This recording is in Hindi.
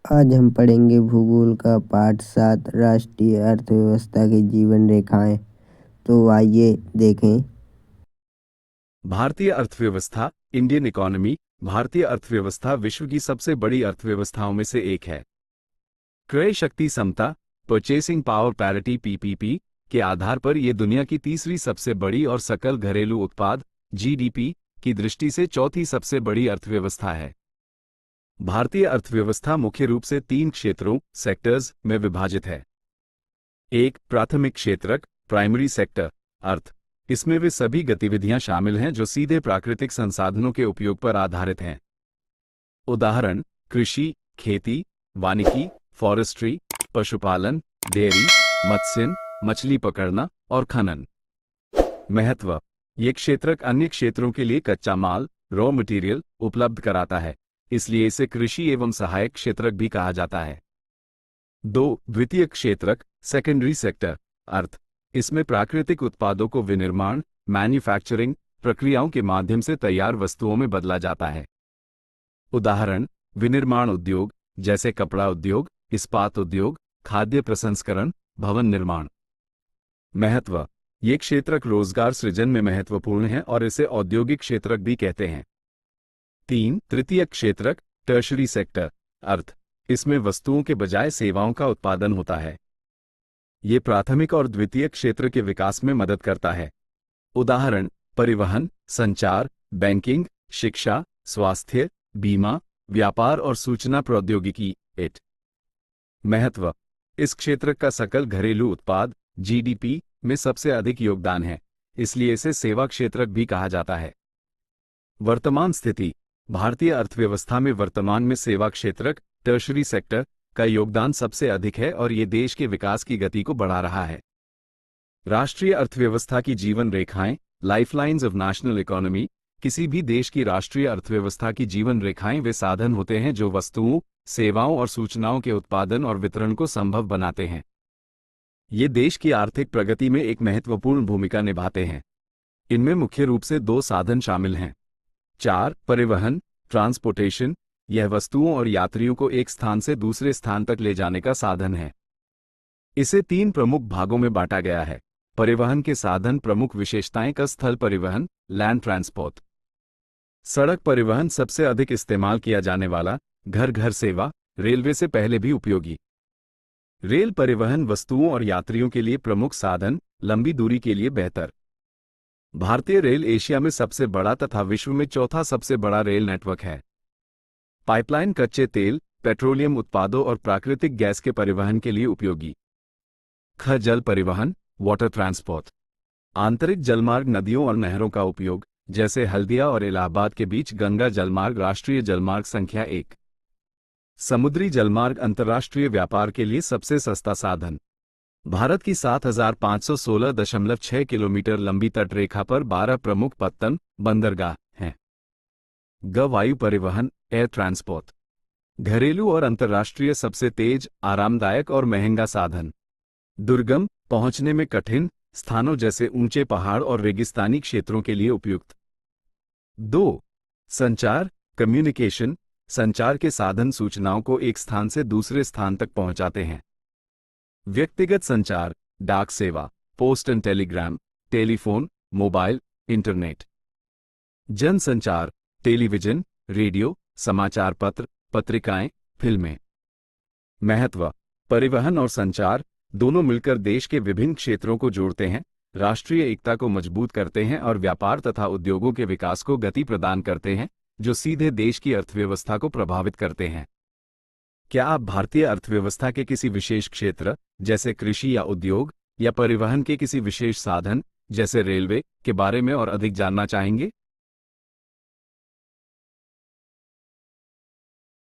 आज हम पढ़ेंगे भूगोल का पाठ 7 राष्ट्रीय अर्थव्यवस्था की जीवन रेखाएं। तो आइए देखें। भारतीय अर्थव्यवस्था इंडियन इकोनॉमी। भारतीय अर्थव्यवस्था विश्व की सबसे बड़ी अर्थव्यवस्थाओं में से एक है। क्रय शक्ति समता परचेसिंग पावर पैरिटी पीपीपी के आधार पर यह दुनिया की तीसरी सबसे बड़ी और सकल घरेलू उत्पाद जीडीपी की दृष्टि से चौथी सबसे बड़ी अर्थव्यवस्था है। भारतीय अर्थव्यवस्था मुख्य रूप से तीन क्षेत्रों सेक्टर्स में विभाजित है। एक प्राथमिक क्षेत्रक प्राइमरी सेक्टर अर्थ। इसमें वे सभी गतिविधियां शामिल हैं जो सीधे प्राकृतिक संसाधनों के उपयोग पर आधारित हैं। उदाहरण कृषि, खेती, वानिकी, फॉरेस्ट्री, पशुपालन, डेयरी, मत्स्य, मछली पकड़ना और खनन। महत्व। ये क्षेत्रक अन्य क्षेत्रों के लिए कच्चा माल रॉ मटेरियल उपलब्ध कराता है, इसलिए इसे कृषि एवं सहायक क्षेत्रक भी कहा जाता है। दो द्वितीय क्षेत्रक सेकेंडरी सेक्टर अर्थ। इसमें प्राकृतिक उत्पादों को विनिर्माण मैन्युफैक्चरिंग प्रक्रियाओं के माध्यम से तैयार वस्तुओं में बदला जाता है। उदाहरण विनिर्माण उद्योग जैसे कपड़ा उद्योग, इस्पात उद्योग, खाद्य प्रसंस्करण, भवन निर्माण। महत्व। ये क्षेत्रक रोजगार सृजन में महत्वपूर्ण है और इसे औद्योगिक क्षेत्रक भी कहते हैं। तीन तृतीय क्षेत्रक टर्शरी सेक्टर अर्थ। इसमें वस्तुओं के बजाय सेवाओं का उत्पादन होता है। ये प्राथमिक और द्वितीय क्षेत्र के विकास में मदद करता है। उदाहरण परिवहन, संचार, बैंकिंग, शिक्षा, स्वास्थ्य, बीमा, व्यापार और सूचना प्रौद्योगिकी इट। महत्व। इस क्षेत्र का सकल घरेलू उत्पाद जीडीपी में सबसे अधिक योगदान है, इसलिए इसे सेवा क्षेत्रक भी कहा जाता है। वर्तमान स्थिति। भारतीय अर्थव्यवस्था में वर्तमान में सेवा क्षेत्रक टर्शरी सेक्टर का योगदान सबसे अधिक है और ये देश के विकास की गति को बढ़ा रहा है। राष्ट्रीय अर्थव्यवस्था की जीवन रेखाएं लाइफलाइंस ऑफ नेशनल इकोनॉमी। किसी भी देश की राष्ट्रीय अर्थव्यवस्था की जीवन रेखाएं वे साधन होते हैं जो वस्तुओं, सेवाओं और सूचनाओं के उत्पादन और वितरण को संभव बनाते हैं। ये देश की आर्थिक प्रगति में एक महत्वपूर्ण भूमिका निभाते हैं। इनमें मुख्य रूप से दो साधन शामिल हैं। 4 परिवहन ट्रांसपोर्टेशन। यह वस्तुओं और यात्रियों को एक स्थान से दूसरे स्थान तक ले जाने का साधन है। इसे 3 प्रमुख भागों में बांटा गया है। परिवहन के साधन प्रमुख विशेषताएं का स्थल परिवहन लैंड ट्रांसपोर्ट। सड़क परिवहन सबसे अधिक इस्तेमाल किया जाने वाला, घर घर सेवा, रेलवे से पहले भी उपयोगी। रेल परिवहन वस्तुओं और यात्रियों के लिए प्रमुख साधन, लंबी दूरी के लिए बेहतर। भारतीय रेल एशिया में सबसे बड़ा तथा विश्व में चौथा सबसे बड़ा रेल नेटवर्क है। पाइपलाइन कच्चे तेल, पेट्रोलियम उत्पादों और प्राकृतिक गैस के परिवहन के लिए उपयोगी। जल परिवहन वाटर ट्रांसपोर्ट। आंतरिक जलमार्ग नदियों और नहरों का उपयोग, जैसे हल्दिया और इलाहाबाद के बीच गंगा जलमार्ग राष्ट्रीय जलमार्ग संख्या 1। समुद्री जलमार्ग अंतर्राष्ट्रीय व्यापार के लिए सबसे सस्ता साधन। भारत की 7516.6 किलोमीटर लंबी तटरेखा पर 12 प्रमुख पत्तन बंदरगाह हैं। वायु परिवहन एयर ट्रांसपोर्ट। घरेलू और अंतर्राष्ट्रीय सबसे तेज, आरामदायक और महंगा साधन। दुर्गम, पहुंचने में कठिन स्थानों जैसे ऊंचे पहाड़ और रेगिस्तानी क्षेत्रों के लिए उपयुक्त। 2 संचार कम्युनिकेशन। संचार के साधन सूचनाओं को एक स्थान से दूसरे स्थान तक पहुंचाते हैं। व्यक्तिगत संचार, डाक सेवा, post and Telegram, telephone, mobile, internet. जनसंचार, टेलीविजन, रेडियो, समाचार पत्र, पत्रिकाएं, फिल्में। महत्व। परिवहन और संचार दोनों मिलकर देश के विभिन्न क्षेत्रों को जोड़ते हैं, राष्ट्रीय एकता को मजबूत करते हैं और व्यापार तथा उद्योगों के विकास को गति प्रदान करते हैं, जो सीधे देश की अर्थव्यवस्था को प्रभावित करते हैं। क्या आप भारतीय अर्थव्यवस्था के किसी विशेष क्षेत्र, जैसे कृषि या उद्योग, या परिवहन के किसी विशेष साधन, जैसे रेलवे, के बारे में और अधिक जानना चाहेंगे?